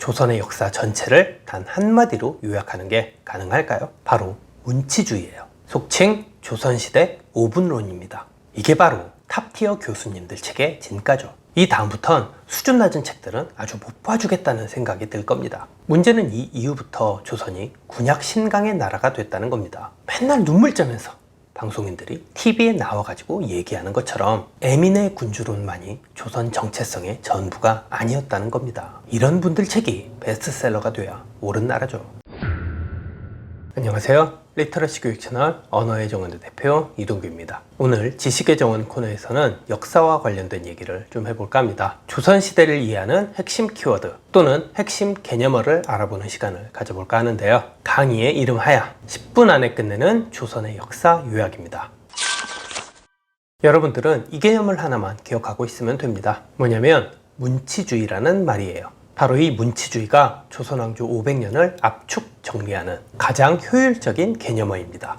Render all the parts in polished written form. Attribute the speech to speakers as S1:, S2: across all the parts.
S1: 조선의 역사 전체를 단 한마디로 요약하는 게 가능할까요? 바로 문치주의예요. 속칭 조선시대 5분론입니다. 이게 바로 탑티어 교수님들 책의 진가죠. 이 다음부턴 수준 낮은 책들은 아주 못 봐주겠다는 생각이 들 겁니다. 문제는 이 이후부터 조선이 군약 신강의 나라가 됐다는 겁니다. 맨날 눈물 짜면서 방송인들이 TV에 나와가지고 얘기하는 것처럼 에민의 군주론만이 조선 정체성의 전부가 아니었다는 겁니다. 이런 분들 책이 베스트셀러가 돼야 옳은 나라죠. 안녕하세요. 리터러시 교육 채널 언어의 정원의 대표 이동규입니다. 오늘 지식의 정원 코너에서는 역사와 관련된 얘기를 좀 해볼까 합니다. 조선시대를 이해하는 핵심 키워드 또는 핵심 개념어를 알아보는 시간을 가져볼까 하는데요. 강의의 이름하여 10분 안에 끝내는 조선의 역사 요약입니다. 여러분들은 이 개념을 하나만 기억하고 있으면 됩니다. 뭐냐면 문치주의라는 말이에요. 바로 이 문치주의가 조선왕조 500년을 압축 정리하는 가장 효율적인 개념어입니다.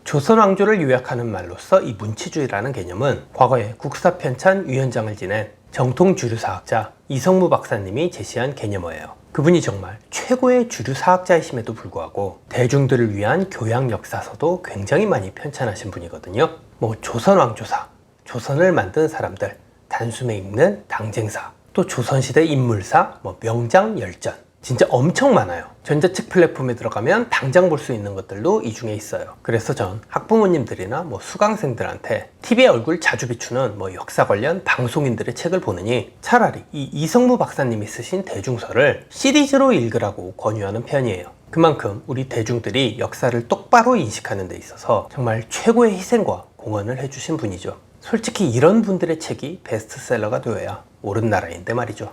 S1: 조선왕조를 요약하는 말로서 이 문치주의라는 개념은 과거에 국사편찬 위원장을 지낸 정통주류사학자 이성무 박사님이 제시한 개념어예요. 그분이 정말 최고의 주류사학자이심에도 불구하고 대중들을 위한 교양 역사서도 굉장히 많이 편찬하신 분이거든요. 조선왕조사, 조선을 만든 사람들, 단숨에 읽는 당쟁사, 또 조선시대 인물사, 명장, 열전 진짜 엄청 많아요. 전자책 플랫폼에 들어가면 당장 볼 수 있는 것들도 이 중에 있어요. 그래서 전 학부모님들이나 수강생들한테 TV에 얼굴 자주 비추는 역사 관련 방송인들의 책을 보느니 차라리 이 이성무 박사님이 쓰신 대중서를 시리즈로 읽으라고 권유하는 편이에요. 그만큼 우리 대중들이 역사를 똑바로 인식하는 데 있어서 정말 최고의 희생과 공헌을 해주신 분이죠. 솔직히 이런 분들의 책이 베스트셀러가 되어야 옳은 나라인데 말이죠.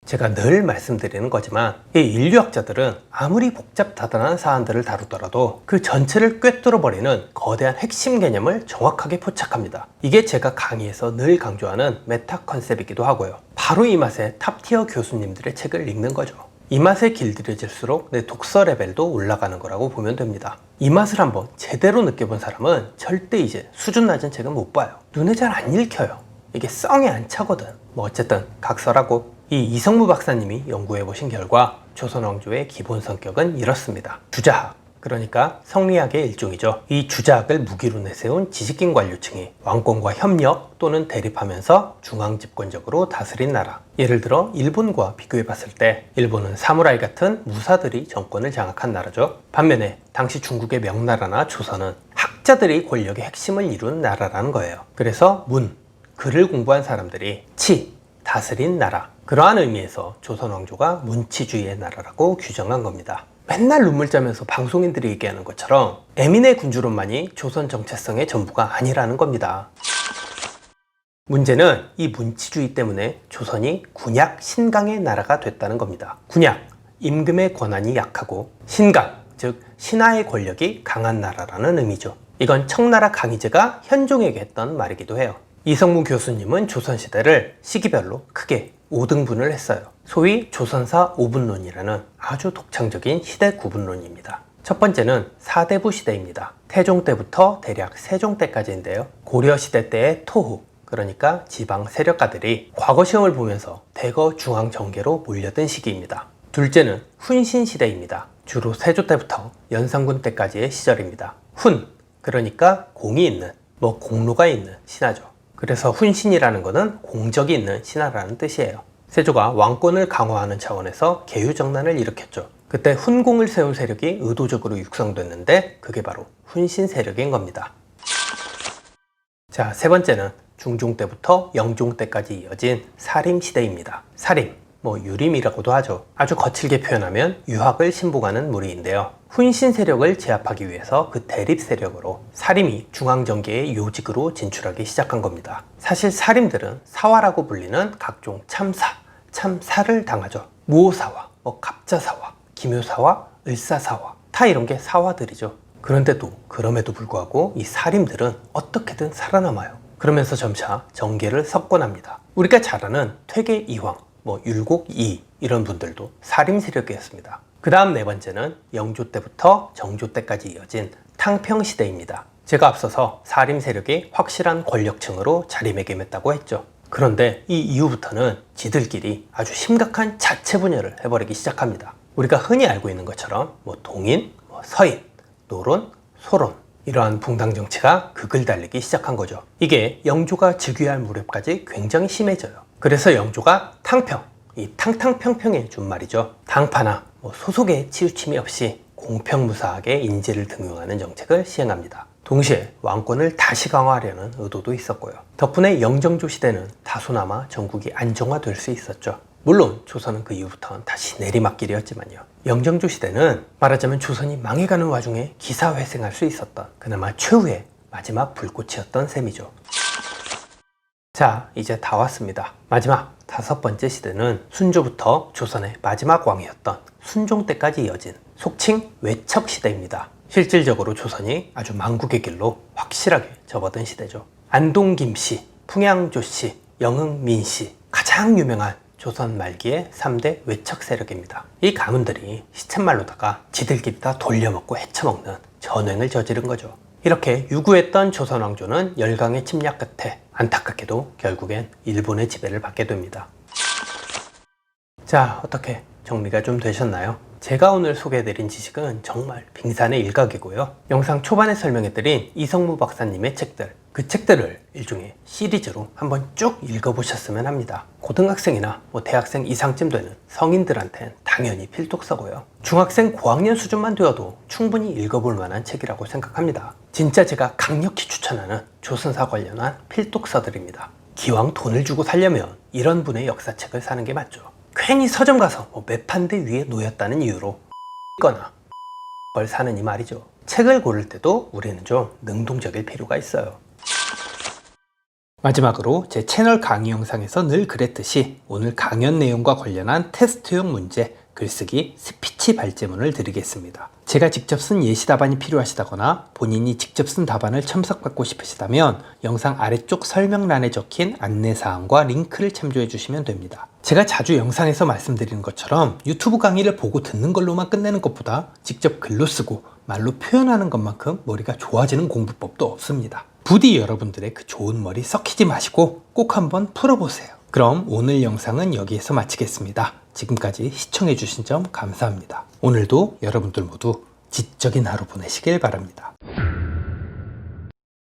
S1: 제가 늘 말씀드리는 거지만 이 인류학자들은 아무리 복잡다단한 사안들을 다루더라도 그 전체를 꿰뚫어버리는 거대한 핵심 개념을 정확하게 포착합니다. 이게 제가 강의에서 늘 강조하는 메타 컨셉이기도 하고요. 바로 이 맛에 탑티어 교수님들의 책을 읽는 거죠. 이 맛에 길들여질수록 내 독서 레벨도 올라가는 거라고 보면 됩니다. 이 맛을 한번 제대로 느껴본 사람은 절대 이제 수준 낮은 책은 못 봐요. 눈에 잘 안 읽혀요. 이게 썽에 안 차거든. 어쨌든 각설하고 이 이성무 박사님이 연구해보신 결과 조선왕조의 기본 성격은 이렇습니다. 주자학, 그러니까 성리학의 일종이죠. 이 주자학을 무기로 내세운 지식인 관료층이 왕권과 협력 또는 대립하면서 중앙집권적으로 다스린 나라. 예를 들어 일본과 비교해봤을 때 일본은 사무라이 같은 무사들이 정권을 장악한 나라죠. 반면에 당시 중국의 명나라나 조선은 학자들이 권력의 핵심을 이룬 나라라는 거예요. 그래서 글을 공부한 사람들이 다스린 나라. 그러한 의미에서 조선왕조가 문치주의의 나라라고 규정한 겁니다. 맨날 눈물 짜면서 방송인들이 얘기하는 것처럼 에민의 군주론만이 조선 정체성의 전부가 아니라는 겁니다. 문제는 이 문치주의 때문에 조선이 군약 신강의 나라가 됐다는 겁니다. 군약, 임금의 권한이 약하고 신강, 즉 신하의 권력이 강한 나라라는 의미죠. 이건 청나라 강희제가 현종에게 했던 말이기도 해요. 이성무 교수님은 조선시대를 시기별로 크게 5등분을 했어요. 소위 조선사 5분론이라는 아주 독창적인 시대 구분론입니다. 첫 번째는 사대부 시대입니다. 태종 때부터 대략 세종 때까지인데요. 고려시대 때의 토후, 그러니까 지방 세력가들이 과거 시험을 보면서 대거 중앙정계로 몰려든 시기입니다. 둘째는 훈신시대입니다. 주로 세조 때부터 연산군 때까지의 시절입니다. 그러니까 공이 있는, 공로가 있는 신하죠. 그래서 훈신이라는 것은 공적이 있는 신하라는 뜻이에요. 세조가 왕권을 강화하는 차원에서 계유정난을 일으켰죠. 그때 훈공을 세운 세력이 의도적으로 육성됐는데 그게 바로 훈신 세력인 겁니다. 자, 세 번째는 중종 때부터 영종 때까지 이어진 사림시대입니다. 사림, 유림이라고도 하죠. 아주 거칠게 표현하면 유학을 신봉하는 무리인데요. 훈신 세력을 제압하기 위해서 그 대립 세력으로 사림이 중앙정계의 요직으로 진출하기 시작한 겁니다. 사실 사림들은 사화라고 불리는 각종 참사를 당하죠. 무오사화, 갑자사화, 기묘사화, 을사사화, 다 이런 게 사화들이죠. 그럼에도 불구하고 이 사림들은 어떻게든 살아남아요. 그러면서 점차 정계를 석권합니다. 우리가 잘 아는 퇴계 이황, 율곡 이 이런 분들도 사림 세력이었습니다. 그 다음 네 번째는 영조 때부터 정조 때까지 이어진 탕평시대입니다. 제가 앞서서 사림 세력이 확실한 권력층으로 자리매김했다고 했죠. 그런데 이 이후부터는 지들끼리 아주 심각한 자체 분열을 해버리기 시작합니다. 우리가 흔히 알고 있는 것처럼 동인, 서인, 노론, 소론 이러한 붕당 정치가 극을 달리기 시작한 거죠. 이게 영조가 즉위할 무렵까지 굉장히 심해져요. 그래서 영조가 탕평, 이 탕탕평평의 준말이죠. 당파나 소속의 치우침이 없이 공평무사하게 인재를 등용하는 정책을 시행합니다. 동시에 왕권을 다시 강화하려는 의도도 있었고요. 덕분에 영정조 시대는 다소나마 전국이 안정화될 수 있었죠. 물론 조선은 그 이후부터는 다시 내리막길이었지만요. 영정조 시대는 말하자면 조선이 망해가는 와중에 기사회생할 수 있었던 그나마 최후의 마지막 불꽃이었던 셈이죠. 자, 이제 다 왔습니다. 마지막 5번째 시대는 순조부터 조선의 마지막 왕이었던 순종 때까지 이어진 속칭 외척 시대입니다. 실질적으로 조선이 아주 망국의 길로 확실하게 접어든 시대죠. 안동 김씨, 풍양조 씨, 영흥민 씨, 가장 유명한 조선 말기의 3대 외척 세력입니다. 이 가문들이 시쳇말로다가 지들끼리 다 돌려먹고 헤쳐먹는 전횡을 저지른 거죠. 이렇게 유구했던 조선 왕조는 열강의 침략 끝에 안타깝게도 결국엔 일본의 지배를 받게 됩니다. 자, 어떻게 정리가 좀 되셨나요? 제가 오늘 소개해드린 지식은 정말 빙산의 일각이고요. 영상 초반에 설명해드린 이성무 박사님의 책들, 그 책들을 일종의 시리즈로 한번 쭉 읽어보셨으면 합니다. 고등학생이나 대학생 이상쯤 되는 성인들한텐 당연히 필독서고요. 중학생 고학년 수준만 되어도 충분히 읽어볼 만한 책이라고 생각합니다. 진짜 제가 강력히 추천하는 조선사 관련한 필독서들입니다. 기왕 돈을 주고 살려면 이런 분의 역사책을 사는 게 맞죠. 괜히 서점 가서 매판대 위에 놓였다는 이유로 거나 걸 사느니 말이죠. 책을 고를 때도 우리는 좀 능동적일 필요가 있어요. 마지막으로 제 채널 강의 영상에서 늘 그랬듯이 오늘 강연 내용과 관련한 테스트용 문제 글쓰기 스피치 발제문을 드리겠습니다. 제가 직접 쓴 예시 답안이 필요하시다거나 본인이 직접 쓴 답안을 첨삭받고 싶으시다면 영상 아래쪽 설명란에 적힌 안내사항과 링크를 참조해 주시면 됩니다. 제가 자주 영상에서 말씀드리는 것처럼 유튜브 강의를 보고 듣는 걸로만 끝내는 것보다 직접 글로 쓰고 말로 표현하는 것만큼 머리가 좋아지는 공부법도 없습니다. 부디 여러분들의 그 좋은 머리 썩히지 마시고 꼭 한번 풀어보세요. 그럼 오늘 영상은 여기에서 마치겠습니다. 지금까지 시청해주신 점 감사합니다. 오늘도 여러분들 모두 지적인 하루 보내시길 바랍니다.